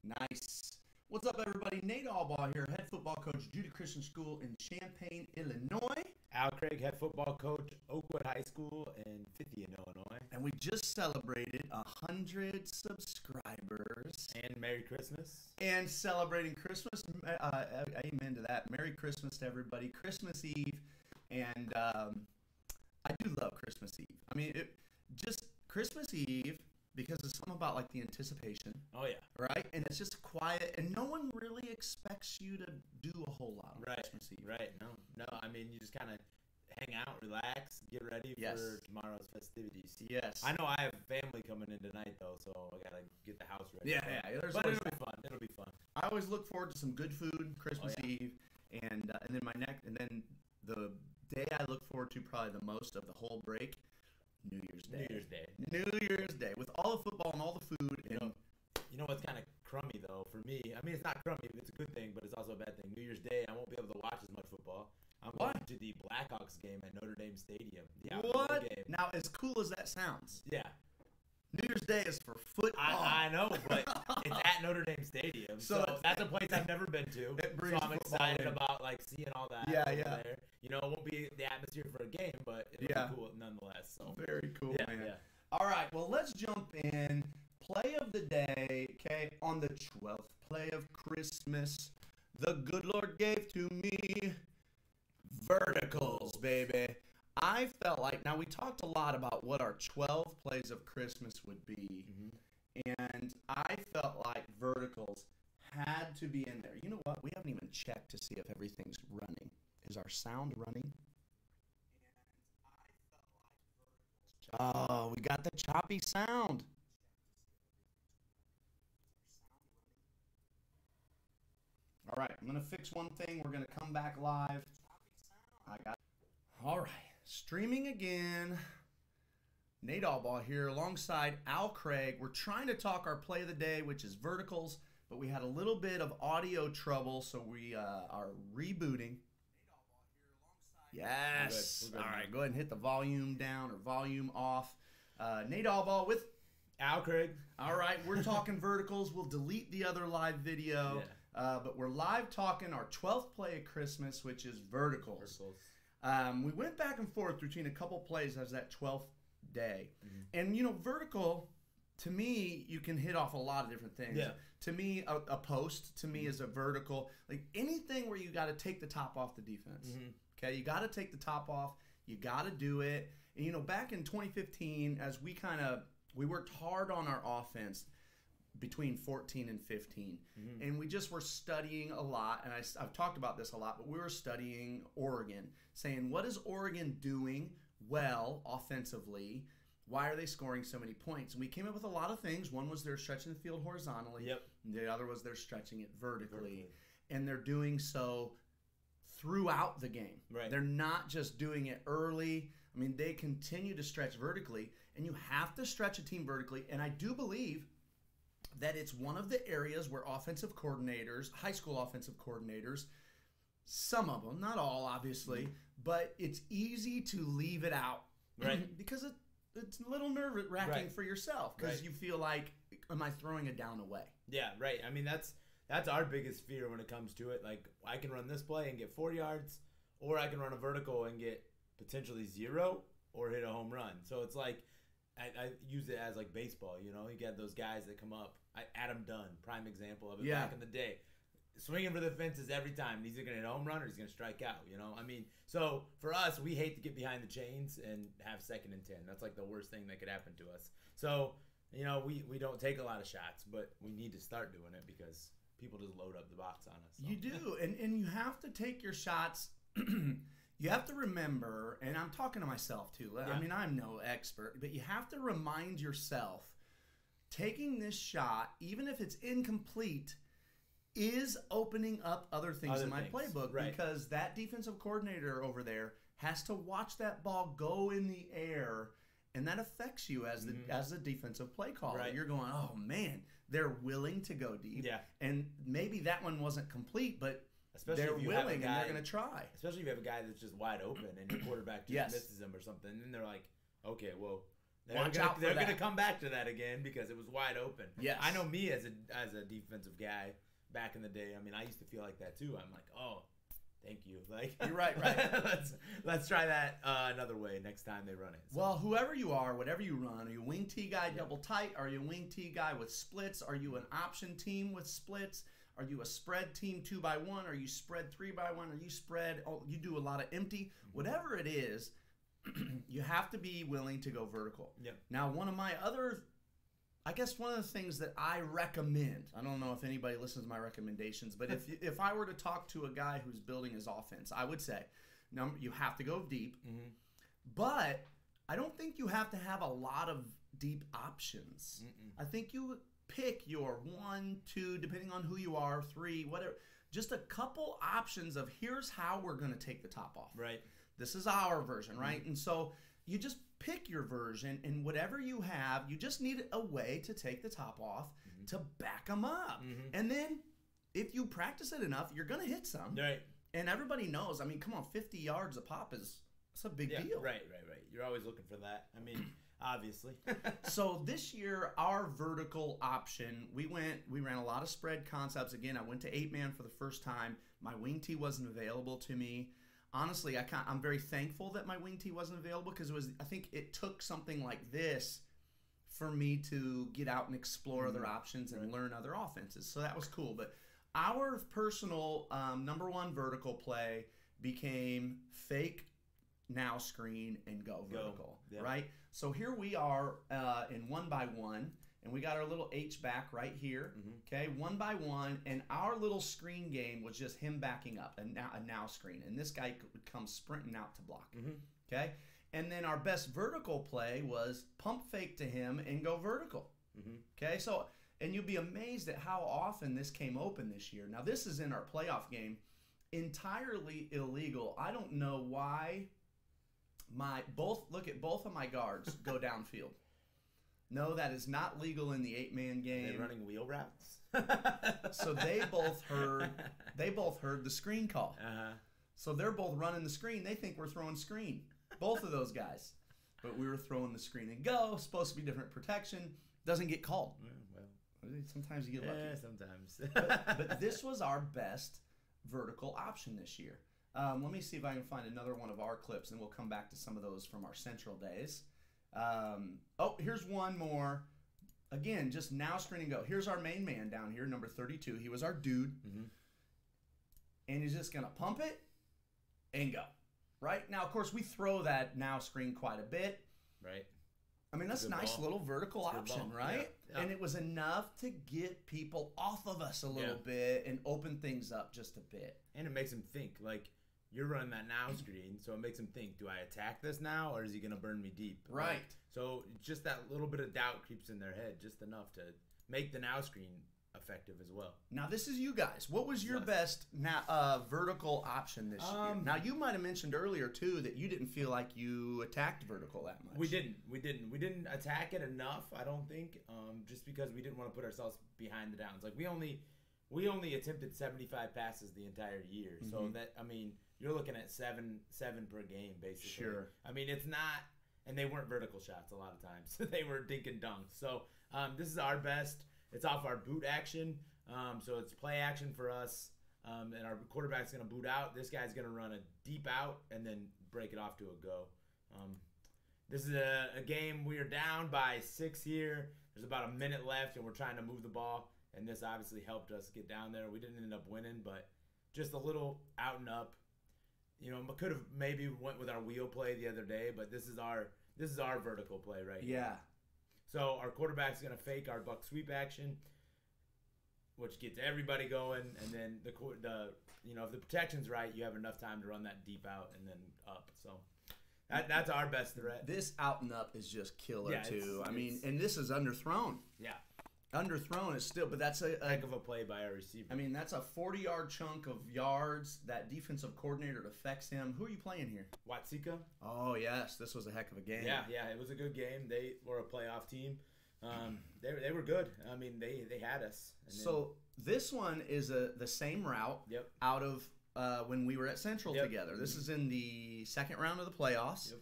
Nice. What's up, everybody? Nate Allbaugh here, head football coach, Judah Christian School in Champaign, Illinois. Al Craig, head football coach, Oakwood High School in 50 in Illinois. And we just celebrated 100 subscribers. And Merry Christmas. And celebrating Christmas. Amen to that. Merry Christmas to everybody. Christmas Eve. And I do love Christmas Eve. I mean, just Christmas Eve, because it's something about like the anticipation. Oh, yeah. Right? And it's just quiet, and no one really expects you to do a whole lot on Christmas Eve. Right. No. I mean, you just kind of hang out, relax, get ready for tomorrow's festivities. Yes. I know I have family coming in tonight, though, so I got to get the house ready. Yeah. But it'll be fun. It'll be fun. I always look forward to some good food Christmas Eve, and then the day I look forward to probably the most of the whole break, New Year's Day. New Year's Day with all the football and all the food. You know what's kind of crummy, though, for me? I mean, it's not crummy. It's a good thing, but it's also a bad thing. New Year's Day, I won't be able to watch as much football. I'm going to the Blackhawks game at Notre Dame Stadium. What? Game. Now, as cool as that sounds. Yeah. New Year's Day is for football. I know, but it's at Notre Dame Stadium, so that's a place I've never been to. So I'm excited about like seeing all that. Yeah. There. You know, it won't be the atmosphere for a game, but it'll be cool nonetheless. So very cool, man. Yeah. All right, well, let's jump in. Play of the day, okay? On the 12th play of Christmas, the good Lord gave to me verticals, baby. I felt like, now we talked a lot about what our 12 plays of Christmas would be, and I felt like verticals had to be in there. You know what? We haven't even checked to see if everything's running. Is our sound running? Oh, we got the choppy sound. All right, I'm going to fix one thing. We're going to come back live. All right, streaming again. Nate Allbaugh here alongside Al Craig. We're trying to talk our play of the day, which is verticals, but we had a little bit of audio trouble, so we are rebooting. Yes. We're good. All right, go ahead and hit the volume down or volume off. Nate Allbaugh with Al Craig. All right, we're talking verticals. We'll delete the other live video. But we're live talking our 12th play of Christmas, which is verticals. We went back and forth between a couple plays as that 12th day. And, you know, vertical, to me, you can hit off a lot of different things. Yeah. To me, a post, to me, is a vertical. Like anything where you got to take the top off the defense. Okay, you got to take the top off. You got to do it. And, you know, back in 2015, as we worked hard on our offense between 14 and 15. And we just were studying a lot, and I've talked about this a lot, but we were studying Oregon, saying, what is Oregon doing well offensively? Why are they scoring so many points? And we came up with a lot of things. One was they're stretching the field horizontally. Yep. The other was they're stretching it vertically. And they're doing so throughout the game. Right. They're not just doing it early. I mean, they continue to stretch vertically, and you have to stretch a team vertically. And I do believe that it's one of the areas where offensive coordinators, high school offensive coordinators, some of them, not all obviously, but it's easy to leave it out. Right. Because it's a little nerve-wracking for yourself because you feel like, am I throwing a down away? Yeah, right. I mean, that's our biggest fear when it comes to it. Like, I can run this play and get 4 yards, or I can run a vertical and get potentially 0 or hit a home run. So it's like, I use it as like baseball, you know? You get those guys that come up. Adam Dunn, prime example of it back in the day. Swinging for the fences every time. He's either going to hit a home run or he's going to strike out, you know? I mean, so for us, we hate to get behind the chains and have 2nd and 10. That's like the worst thing that could happen to us. So, you know, we don't take a lot of shots, but we need to start doing it because people just load up the box on us. So. You do, and you have to take your shots. You have to remember, and I'm talking to myself too. I mean, I'm no expert, but you have to remind yourself, taking this shot, even if it's incomplete, is opening up other things in my playbook because that defensive coordinator over there has to watch that ball go in the air, and that affects you as the defensive play caller. You're going, oh man, they're willing to go deep. And maybe that one wasn't complete, but especially they're willing and they're going to try. Especially if you have a guy that's just wide open and your quarterback just misses him or something, and they're like, okay, well, Watch out for They're that. going to come back to that again because it was wide open. Yes. I know me as a defensive guy back in the day. I mean, I used to feel like that too. I'm like, oh, thank you. Like You're right. let's try that another way next time they run it. So. Well, whoever you are, whatever you run, are you a wing T guy double tight? Are you a wing T guy with splits? Are you an option team with splits? Are you a spread team 2x1? Are you spread 3x1? Are you spread? Oh, you do a lot of empty. Whatever it is, you have to be willing to go vertical. Yep. Now, one of the things that I recommend, I don't know if anybody listens to my recommendations, but if I were to talk to a guy who's building his offense, I would say, you have to go deep, but I don't think you have to have a lot of deep options. I think you pick your 1, 2, depending on who you are, 3, whatever, just a couple options of here's how we're going to take the top off. Right. This is our version, right? And so you just pick your version, and whatever you have, you just need a way to take the top off to back them up. And then if you practice it enough, you're going to hit some. Right. And everybody knows, I mean, come on, 50 yards a pop it's a big deal. Right. You're always looking for that. I mean, obviously. So this year, our vertical option, we ran a lot of spread concepts. Again, I went to 8-man for the first time. My wing tee wasn't available to me. Honestly, I'm very thankful that my wing tee wasn't available because I think it took something like this for me to get out and explore other options and learn other offenses. So that was cool. But our personal number one vertical play became fake now screen and go vertical, right? So here we are in 1x1. And we got our little H back right here, okay, 1x1, and our little screen game was just him backing up, a now screen, and this guy would come sprinting out to block, okay? And then our best vertical play was pump fake to him and go vertical, okay? So, and you'll be amazed at how often this came open this year. Now, this is in our playoff game, entirely illegal. I don't know why look at both of my guards go downfield. No, that is not legal in the 8-man game. Are they running wheel routes? So they both heard the screen call. So they're both running the screen. They think we're throwing screen. Both of those guys. But we were throwing the screen and go. Supposed to be different protection. Doesn't get called. Well, sometimes you get lucky. Yeah, sometimes. but this was our best vertical option this year. Let me see if I can find another one of our clips, and we'll come back to some of those from our Central days. Here's one more. Again, just now screen and go. Here's our main man down here, number 32. He was our dude. And he's just going to pump it and go. Right? Now, of course, we throw that now screen quite a bit. Right. I mean, that's a nice little vertical option, right? Yeah. And it was enough to get people off of us a little bit and open things up just a bit. And it makes them think, like, you're running that now screen, so it makes him think, do I attack this now, or is he going to burn me deep? Right. So just that little bit of doubt creeps in their head, just enough to make the now screen effective as well. Now, this is you guys. What was your best vertical option this year? Now, you might have mentioned earlier, too, that you didn't feel like you attacked vertical that much. We didn't attack it enough, I don't think, just because we didn't want to put ourselves behind the downs. Like, we only attempted 75 passes the entire year. So that, I mean, you're looking at seven per game, basically. Sure. I mean, it's not, and they weren't vertical shots a lot of times. They were dink and dunks. So this is our best. It's off our boot action. So it's play action for us. And our quarterback's going to boot out. This guy's going to run a deep out and then break it off to a go. This is a game we are down by 6 here. There's about a minute left, and we're trying to move the ball. And this obviously helped us get down there. We didn't end up winning, but just a little out and up. You know, could have maybe went with our wheel play the other day, but this is our vertical play right here. Yeah. So our quarterback's gonna fake our buck sweep action, which gets everybody going, and then the if the protection's right, you have enough time to run that deep out and then up. So that's our best threat. This out and up is just killer too. I mean, and this is underthrown. Yeah. Underthrown is still, but that's a heck of a play by our receiver. I mean, that's a 40-yard chunk of yards. That defensive coordinator affects him. Who are you playing here? Watsika. Oh, yes. This was a heck of a game. Yeah, it was a good game. They were a playoff team. They were good. I mean, they had us. So this one is the same route out of when we were at Central together. This is in the second round of the playoffs.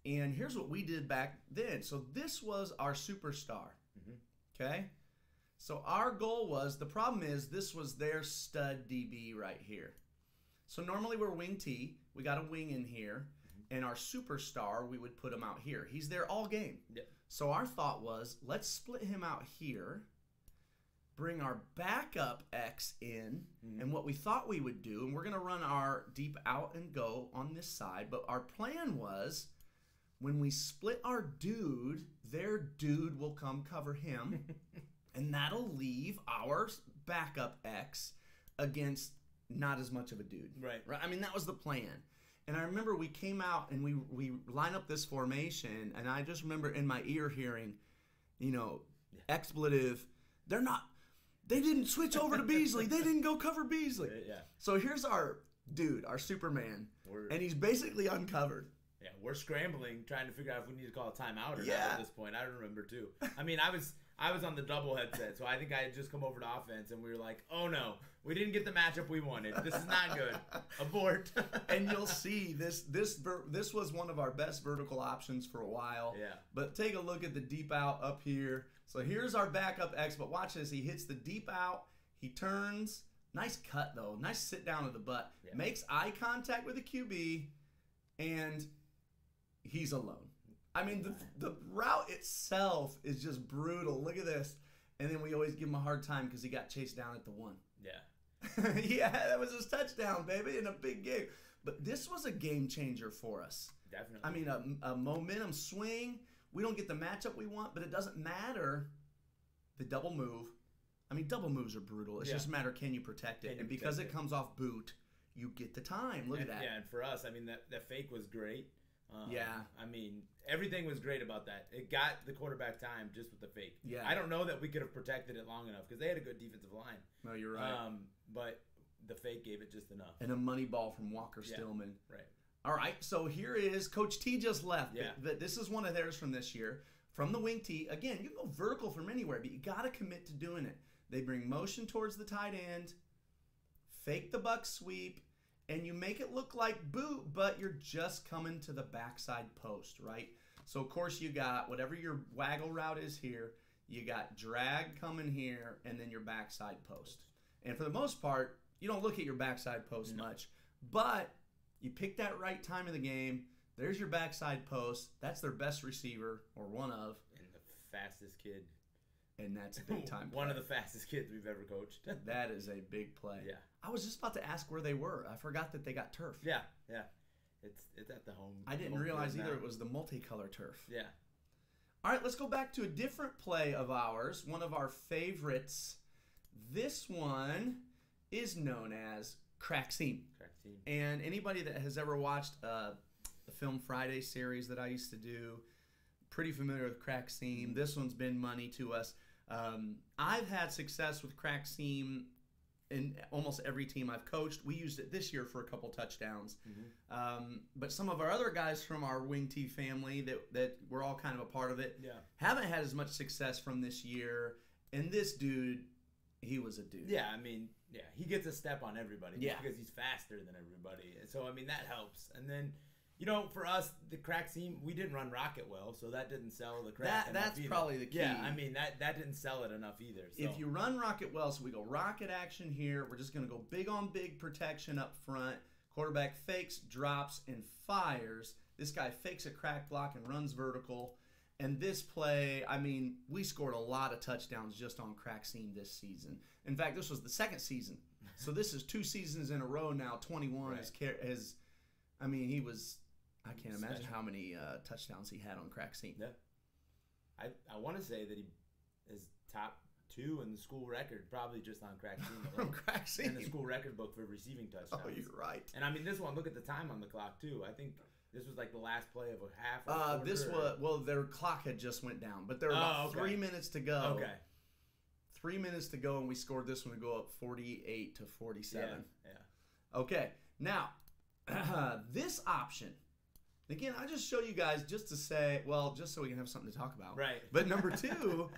And here's what we did back then. So this was our superstar. Okay? So our goal was, the problem is this was their stud DB right here. So normally we're wing T. We got a wing in here. And our superstar, we would put him out here. He's there all game. Yep. So our thought was, let's split him out here, bring our backup X in, and what we thought we would do, and we're going to run our deep out and go on this side, but our plan was, when we split our dude, their dude will come cover him, and that'll leave our backup X against not as much of a dude. Right. I mean, that was the plan. And I remember we came out and we line up this formation, and I just remember in my ear hearing, expletive, they didn't switch over to Beasley. They didn't go cover Beasley. Yeah. So here's our dude, our Superman, and he's basically uncovered. Yeah, we're scrambling, trying to figure out if we need to call a timeout or not at this point. I remember, too. I mean, I was on the double headset, so I think I had just come over to offense, and we were like, oh, no. We didn't get the matchup we wanted. This is not good. Abort. And you'll see this was one of our best vertical options for a while. Yeah. But take a look at the deep out up here. So here's our backup X, but watch this. He hits the deep out. He turns. Nice cut, though. Nice sit down to the butt. Yeah. Makes eye contact with the QB, and he's alone. I mean, the route itself is just brutal. Look at this. And then we always give him a hard time because he got chased down at the 1. Yeah. Yeah, that was his touchdown, baby, in a big game. But this was a game changer for us. Definitely. I mean, a momentum swing. We don't get the matchup we want, but it doesn't matter. The double move. I mean, double moves are brutal. It's just a matter, can you protect it? And because it comes off boot, you get the time. Look at that. Yeah, and for us, I mean, that fake was great. Yeah. I mean, everything was great about that. It got the quarterback time just with the fake. Yeah. I don't know that we could have protected it long enough because they had a good defensive line. No, you're right. But the fake gave it just enough. And a money ball from Walker Stillman. Right. All right, so here is Coach T just left. Yeah. This is one of theirs from this year. From the wing T. Again, you can go vertical from anywhere, but you got to commit to doing it. They bring motion towards the tight end, fake the buck sweep, and you make it look like boot, but you're just coming to the backside post, right? So, of course, you got whatever your waggle route is here. You got drag coming here, and then your backside post. And for the most part, you don't look at your backside post much. But you pick that right time of the game. There's your backside post. That's their best receiver, or one of. And the fastest kid. And that's a big time play. One of the fastest kids we've ever coached. That is a big play. Yeah. I was just about to ask where they were. I forgot that they got turf. Yeah. It's at the home. I didn't realize either it was the multicolor turf. Yeah. All right, let's go back to a different play of ours, one of our favorites. This one is known as crack seam. Crack seam. And anybody that has ever watched the Film Friday series that I used to do, pretty familiar with crack seam. This one's been money to us. I've had success with crack seam in almost every team I've coached. We used it this year for a couple touchdowns. But some of our other guys from our Wing T family that we're all kind of a part of it haven't had as much success from this year. And this dude, he was a dude. Yeah, I mean, he gets a step on everybody because he's faster than everybody. And so, I mean, that helps. And then, for us, the crack seam, we didn't run rocket well, so that didn't sell the crack. That's either. probably the key. Yeah, I mean, that didn't sell it enough either. So. If you run rocket well, so we go rocket action here, we're just going to go big on big protection up front. Quarterback fakes, drops, and fires. This guy fakes a crack block and runs vertical. And this play, I mean, we scored a lot of touchdowns just on crack seam this season. In fact, this was the second season. So this is 2 seasons in a row now. 21 has I mean, he was... I can't imagine how many touchdowns he had on crack seam. Yeah. I want to say that he is top 2 in the school record, probably just on crack seam. From crack seam. In the school record book for receiving touchdowns. Oh, you're right. And I mean, this one, look at the time on the clock, too. I think this was like the last play of a half. Their clock had just went down, but there were about 3 minutes to go. Okay. 3 minutes to go, and we scored this one to go up 48-47. Yeah. Okay. Now, this option. Again, I just show you guys just to say, just so we can have something to talk about. Right. But number 2,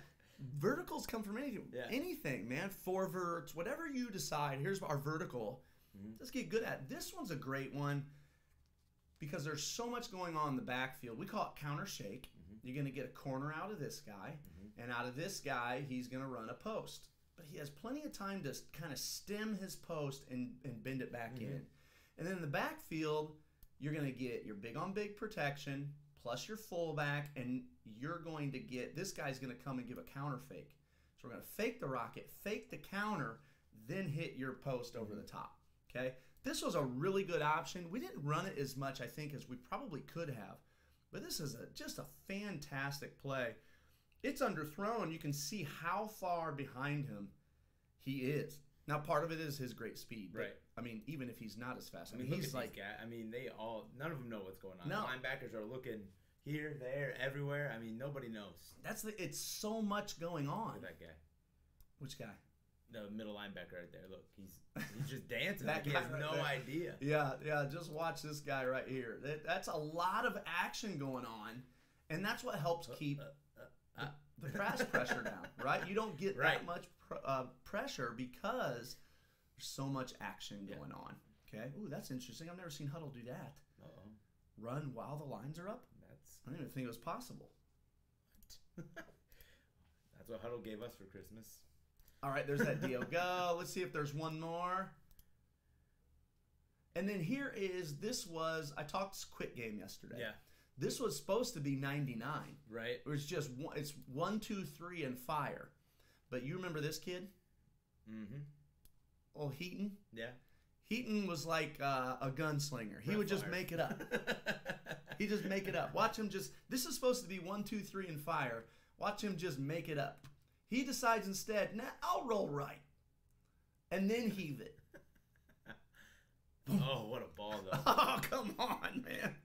verticals come from anything. Yeah. Anything, man. 4 verts, whatever you decide. Here's our vertical. Let's get good at. This one's a great one because there's so much going on in the backfield. We call it counter shake. You're going to get a corner out of this guy, and out of this guy, he's going to run a post. But he has plenty of time to kind of stem his post and bend it back in. And then in the backfield, you're going to get your big-on-big protection plus your fullback, and you're going to get – this guy's going to come and give a counter fake. So we're going to fake the rocket, fake the counter, then hit your post over the top, okay? This was a really good option. We didn't run it as much, I think, as we probably could have. But this is just a fantastic play. It's underthrown. You can see how far behind him he is. Now, part of it is his great speed. But, right. I mean, even if he's not as fast. I mean, he's like, I mean, none of them know what's going on. No. The linebackers are looking here, there, everywhere. I mean, nobody knows. It's so much going on. Look at that guy. Which guy? The middle linebacker right there. Look, he's just dancing. That like he guy has right no there. idea. Yeah. Just watch this guy right here. That's a lot of action going on, and that's what helps keep the pass pressure down. Right? You don't get that much pressure because there's so much action going on. Okay. Ooh, that's interesting. I've never seen Huddle do that. Uh-oh. Run while the lines are up. I didn't even think it was possible. That's what Huddle gave us for Christmas. All right, there's that deal. Go. Let's see if there's one more. And then I talked quick game yesterday. Yeah. This was supposed to be 99. Right. It was just it's 1, 2, 3 and fire. But you remember this kid? Mm-hmm. Oh, Heaton? Yeah. Heaton was like a gunslinger. He would just make it up. He'd just make it up. Watch him this is supposed to be 1, 2, 3 and fire. Watch him just make it up. He decides instead, nah, I'll roll right. And then heave it. Oh, what a ball, though. Oh, come on, man.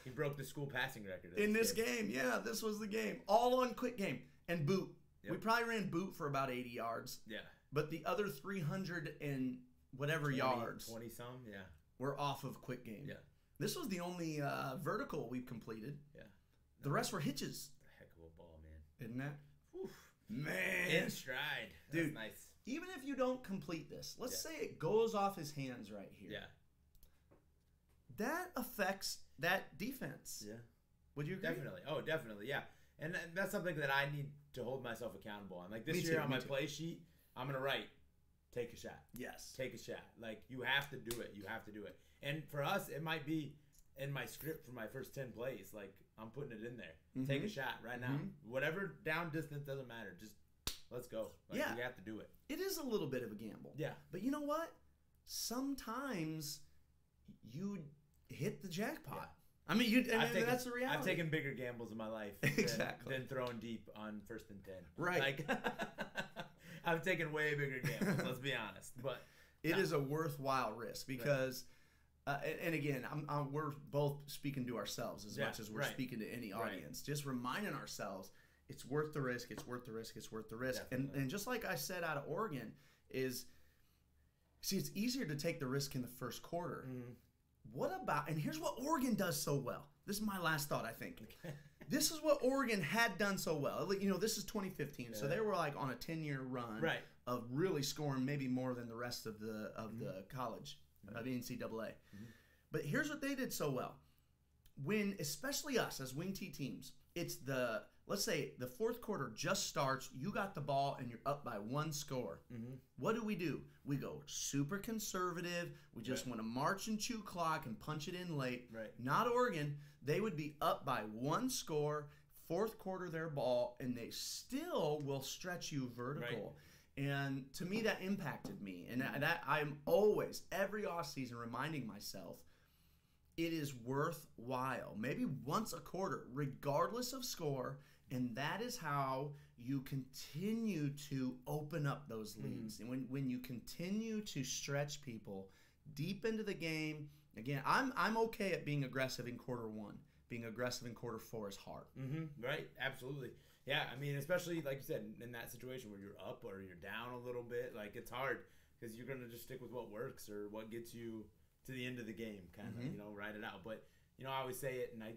He broke the school passing record. In this game, yeah, this was the game. All on quick game. And boot. Yep. We probably ran boot for about 80 yards. Yeah. But the other 300 and whatever 20, yards 20-some, yeah. were off of quick game. Yeah. This was the only vertical we've completed. Yeah. The rest were hitches. Heck of a ball, man. Isn't that? Oof. Man. In stride. Dude, that's nice. Even if you don't complete this, let's say it goes off his hands right here. Yeah. That affects that defense. Yeah. Would you agree? Definitely. Oh, definitely, yeah. And that's something that I need to hold myself accountable on. Like this year on my play sheet, I'm going to write, take a shot. Yes. Take a shot. Like, you have to do it. You have to do it. And for us, it might be in my script for my first 10 plays. Like, I'm putting it in there. Mm-hmm. Take a shot right now. Whatever down distance, doesn't matter. Just let's go. Like, you have to do it. It is a little bit of a gamble. Yeah. But you know what? Sometimes you hit the jackpot. Yeah. I mean, that's the reality. I've taken bigger gambles in my life than throwing deep on 1st and 10. Right. Like, I've taken way bigger gambles, let's be honest. But it is a worthwhile risk because, and again, we're both speaking to ourselves as much as we're speaking to any audience. Just reminding ourselves it's worth the risk, it's worth the risk, it's worth the risk. And just like I said out of Oregon it's easier to take the risk in the first quarter. Mm-hmm. What about, and here's what Oregon does so well. This is my last thought, I think. This is what Oregon had done so well. You know, this is 2015, so they were like on a 10-year run of really scoring maybe more than the rest of the college, of the NCAA. Mm-hmm. But here's what they did so well. When, especially us as wing T teams, it's let's say the fourth quarter just starts, you got the ball, and you're up by 1 score. Mm-hmm. What do? We go super conservative. We just want to march and chew clock and punch it in late. Right. Not Oregon. They would be up by 1 score, fourth quarter their ball, and they still will stretch you vertical. Right. And to me, that impacted me. And that I'm always, every offseason, reminding myself, it is worthwhile. Maybe once a quarter, regardless of score. And that is how you continue to open up those leads. And when you continue to stretch people deep into the game, again, I'm okay at being aggressive in quarter 1. Being aggressive in quarter 4 is hard. Mm-hmm. Right, absolutely. Yeah, I mean, especially, like you said, in that situation where you're up or you're down a little bit, like, it's hard because you're going to just stick with what works or what gets you to the end of the game, kind of, ride it out. But, I always say it, and I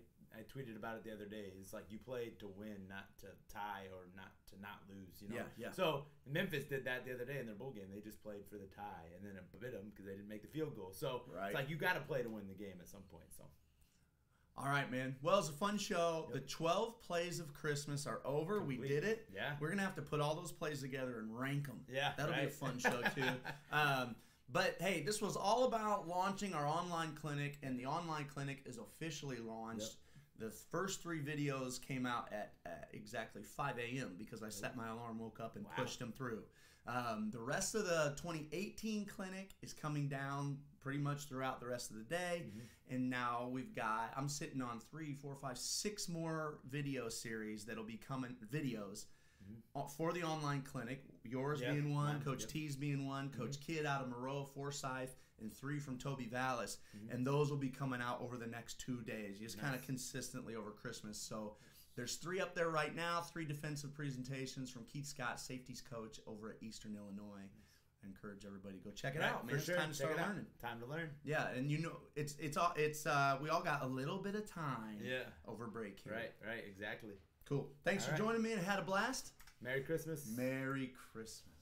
tweeted about it the other day. It's like you played to win, not to tie or not to not lose, Yeah. So Memphis did that the other day in their bowl game. They just played for the tie, and then it bit them because they didn't make the field goal. So it's like you got to play to win the game at some point. So All right, man. Well, it's a fun show. The 12 plays of Christmas are over. Complete. We did it. Yeah. We're going to have to put all those plays together and rank them. Yeah. That'll be a fun show, too. But, hey, this was all about launching our online clinic, and the online clinic is officially launched. Yep. The first 3 videos came out at exactly 5 a.m. because I set my alarm, woke up, and pushed them through. The rest of the 2018 clinic is coming down pretty much throughout the rest of the day. And now I'm sitting on 3, 4, 5, 6 more video series that'll be coming, videos for the online clinic. Yours being one, Coach T's being one, Coach Kidd out of Moreau, Forsyth, and 3 from Toby Vallis. And those will be coming out over the next 2 days, just kind of consistently over Christmas. So there's 3 up there right now, 3 defensive presentations from Keith Scott, safeties coach over at Eastern Illinois. I encourage everybody to go check it out, man. For sure. It's time to start learning. Time to learn. Yeah, and it's we all got a little bit of time over break here. Right, exactly. Cool. Thanks for joining me and had a blast. Merry Christmas. Merry Christmas.